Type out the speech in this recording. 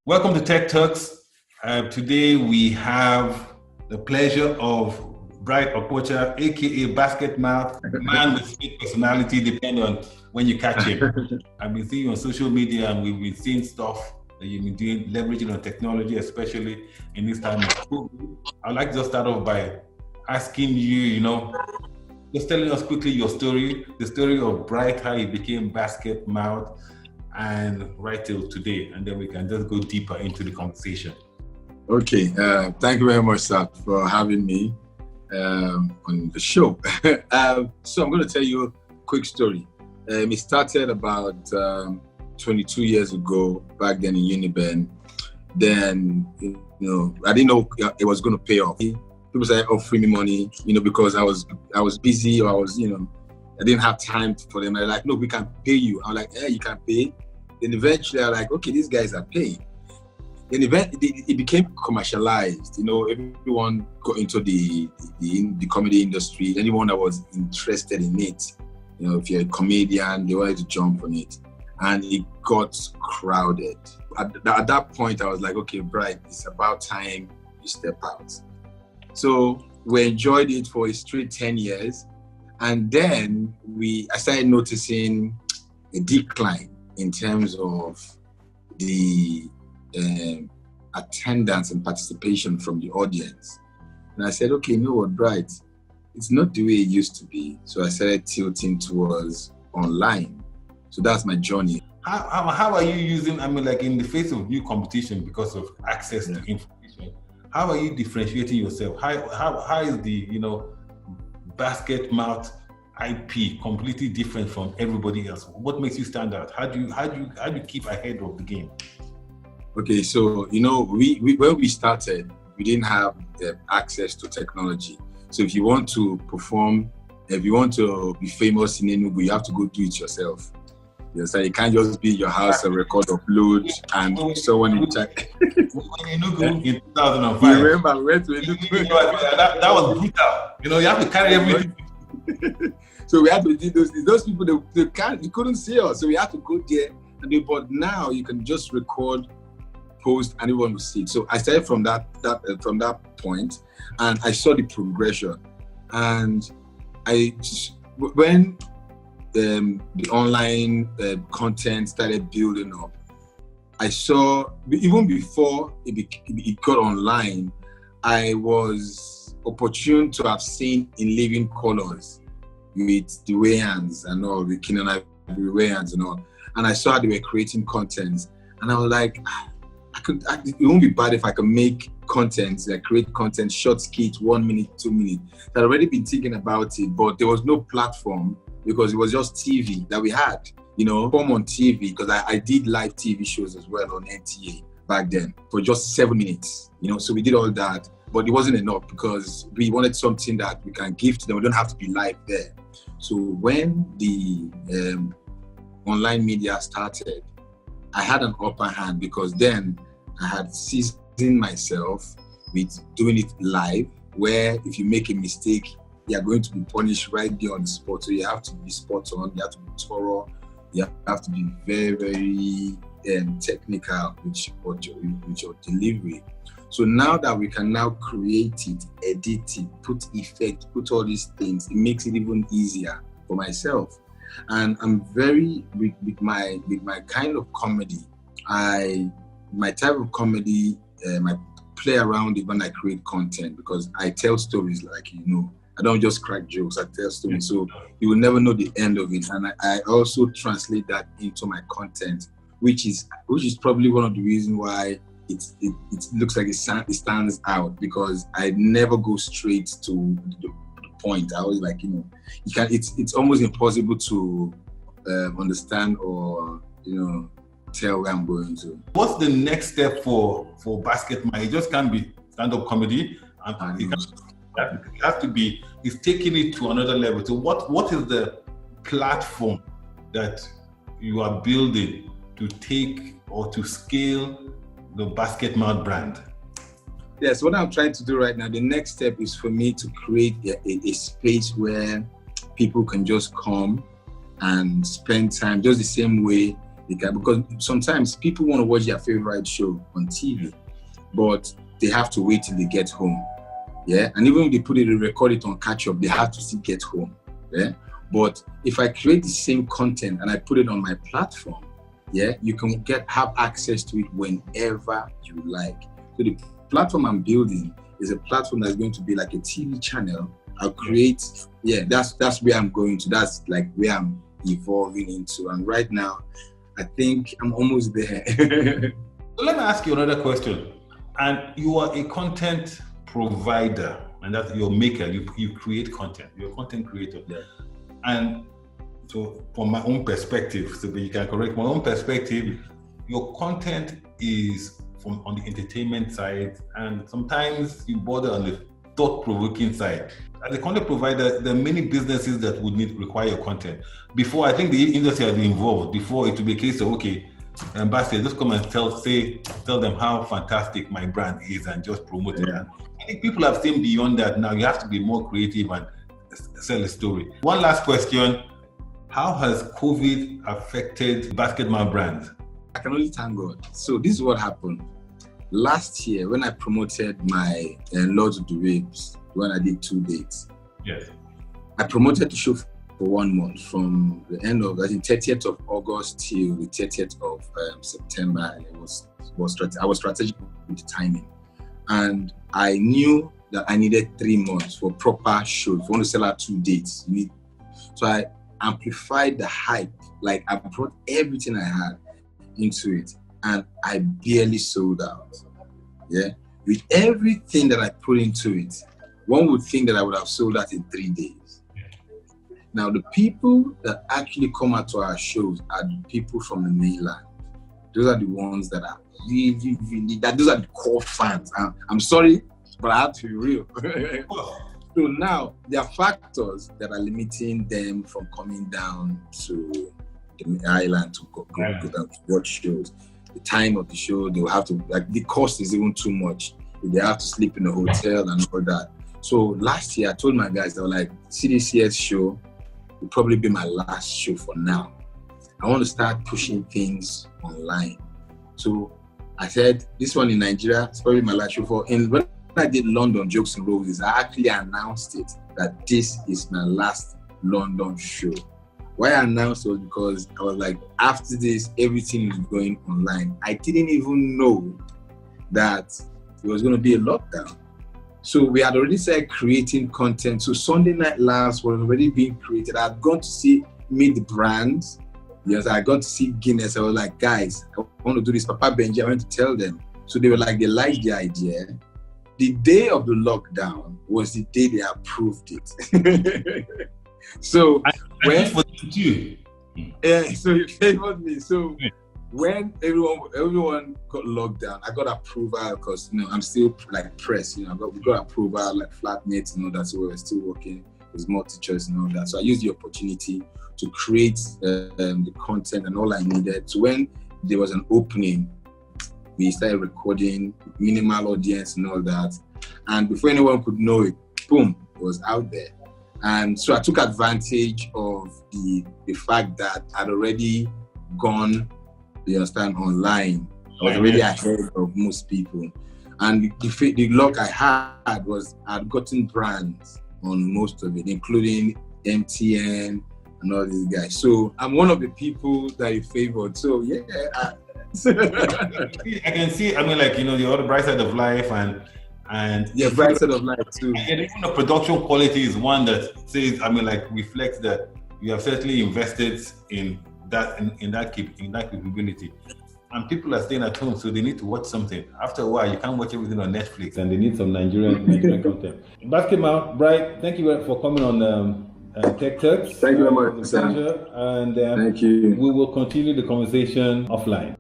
Welcome to Tech Turks. Today we have the pleasure of Bright Okocha, aka Basket Mouth, man with sweet personality, depending on when you catch him. I've been seeing you on social media, and we've been seeing stuff that you've been doing, leveraging on technology, especially in this time of COVID. I'd like to just start off by asking you, just telling us quickly your story, the story of Bright, how he became Basket Mouth, and right till today, and then we can just go deeper into the conversation. Okay, thank you very much, sir, for having me on the show. So I'm going to tell you a quick story. It started about 22 years ago, back then in Uniben. Then, I didn't know it was going to pay off. People started offering me money, because I was busy, or I didn't have time for them. They're like, no, we can pay you. I'm like, you can pay. Then eventually I'm like, okay, these guys are paid. Then it became commercialized. Everyone got into the comedy industry. Anyone that was interested in it, if you're a comedian, they wanted to jump on it. And it got crowded. At that point, I was like, okay, Bright, it's about time you step out. So we enjoyed it for a straight 10 years. And then I started noticing a decline in terms of the attendance and participation from the audience. And I said, okay, what, Bright? It's not the way it used to be. So I started tilting towards online. So that's my journey. How are you using, in the face of new competition because of access to information, how are you differentiating yourself? How is the, Basket Mouth IP completely different from everybody else? What makes you stand out? How do you keep ahead of the game? Okay, so we when we started, we didn't have access to technology. So if you want to perform, if you want to be famous in Enugu, you have to go do it yourself. So you can't just be in your house and record, upload, and someone in check. In Enugu in 2005. You remember we went to Enugu? that was brutal. You have to carry everything. So we had to do those people, they couldn't see us. So we had to go there. But now you can just record, post, and everyone will see it. So I started from that point, and I saw the progression. And when the online content started building up, I saw, even before it got online, I was opportune to have seen in living colors with the Wayans and all, the Kenan Wayans and all. And I saw they were creating content. And I was like, it won't be bad if I can make content, create content, short skits, 1 minute, 2 minutes. I'd already been thinking about it, but there was no platform because it was just TV that we had, form on TV, because I did live TV shows as well on NTA back then for just 7 minutes, so we did all that, but it wasn't enough because we wanted something that we can give to them. We don't have to be live there. So when the online media started, I had an upper hand because then I had seasoned myself with doing it live, where if you make a mistake, you are going to be punished right there on the spot. So you have to be spot on, you have to be thorough, you have to be very, very technical with your delivery. So now that we can now create it, edit it, put effect, put all these things, it makes it even easier for myself. And I'm very, with my kind of comedy, my type of comedy, I play around it when I create content, because I tell stories I don't just crack jokes, I tell stories. So you will never know the end of it. And I also translate that into my content, which is probably one of the reasons why it looks like it stands out, because I never go straight to the point. I always it's almost impossible to understand or tell where I'm going to. What's the next step for Basket Mouth? It just can't be stand-up comedy, and it has to be, it's taking it to another level. So what is the platform that you are building to take or to scale the Basket Mouth brand? Yes, what I'm trying to do right now, the next step is for me to create a space where people can just come and spend time just the same way because sometimes people want to watch their favorite show on TV, but they have to wait till they get home. Yeah, and even if they record it on catch up, they have to still get home. Yeah, but if I create the same content and I put it on my platform, yeah, you can have access to it whenever you like. So the platform I'm building is a platform that's going to be like a TV channel. I'll create, that's where I'm going to. That's like where I'm evolving into. And right now, I think I'm almost there. So let me ask you another question. And you are a content provider, and that's your maker. You create content. You're a content creator. Yeah. And so from my own perspective, so you can correct my own perspective, your content is on the entertainment side, and sometimes you border on the thought-provoking side. As a content provider, there are many businesses that would require your content. Before, I think the industry has been involved. Before, it would be a case of, okay, ambassador, just come and tell them how fantastic my brand is and just promote it. I think people have seen beyond that now. You have to be more creative and sell a story. One last question. How has COVID affected basketball brands? I can only thank God. So this is what happened. Last year, when I promoted my Lords of the Waves, when I did 2 dates, yes, I promoted the show for 1 month, from the end of, I think, 30th of August till the 30th of September. And I was strategic with the timing. And I knew that I needed 3 months for proper show. If you want to sell out 2 dates, so I amplified the hype. Like, I brought everything I had into it, and I barely sold out. Yeah, with everything that I put into it, one would think that I would have sold out in 3 days. Now, the people that actually come out to our shows are the people from the mainland. Those are the ones that are really, those are the core fans. I'm sorry, but I have to be real. So now, there are factors that are limiting them from coming down to the island to go down to watch shows. The time of the show, they will have to, like, the cost is even too much. They have to sleep in a hotel and all that. So last year, I told my guys, they were like, CDCS show will probably be my last show for now. I want to start pushing things online. So I said, this one in Nigeria is probably my last show for. And when I did London Jokes and Roses, I actually announced it that this is my last London show. Why I announced it was because I was like, after this, everything is going online. I didn't even know that it was going to be a lockdown. So we had already started creating content. So Sunday Night Laughs was already being created. I had gone to see Meet the Brands. Yes, I got to see Guinness. I was like, guys, I want to do this. Papa Benji, I went to tell them. So they were like, they liked the idea. The day of the lockdown was the day they approved it. So when so it favored me. So when everyone got locked down, I got approval because I'm still like press. We got approval like flatmates and all that. So we were still working with multi-choice and all that. So I used the opportunity to create the content and all I needed. So when there was an opening, we started recording, minimal audience and all that. And before anyone could know it, boom, it was out there. And so I took advantage of the fact that I'd already gone, you understand, online. I was already ahead of most people. And the luck I had was I'd gotten brands on most of it, including MTN and all these guys. So I'm one of the people that you favored. So yeah. I can see, the other bright side of life and yeah, bright side of life too. And even the production quality is one that says, reflects that you have certainly invested in that capability. And people are staying at home, so they need to watch something. After a while, you can't watch everything on Netflix, and they need some Nigerian content. Basketball, Bright, thank you for coming on Tech Turks. Thank you very much, and thank you. We will continue the conversation offline.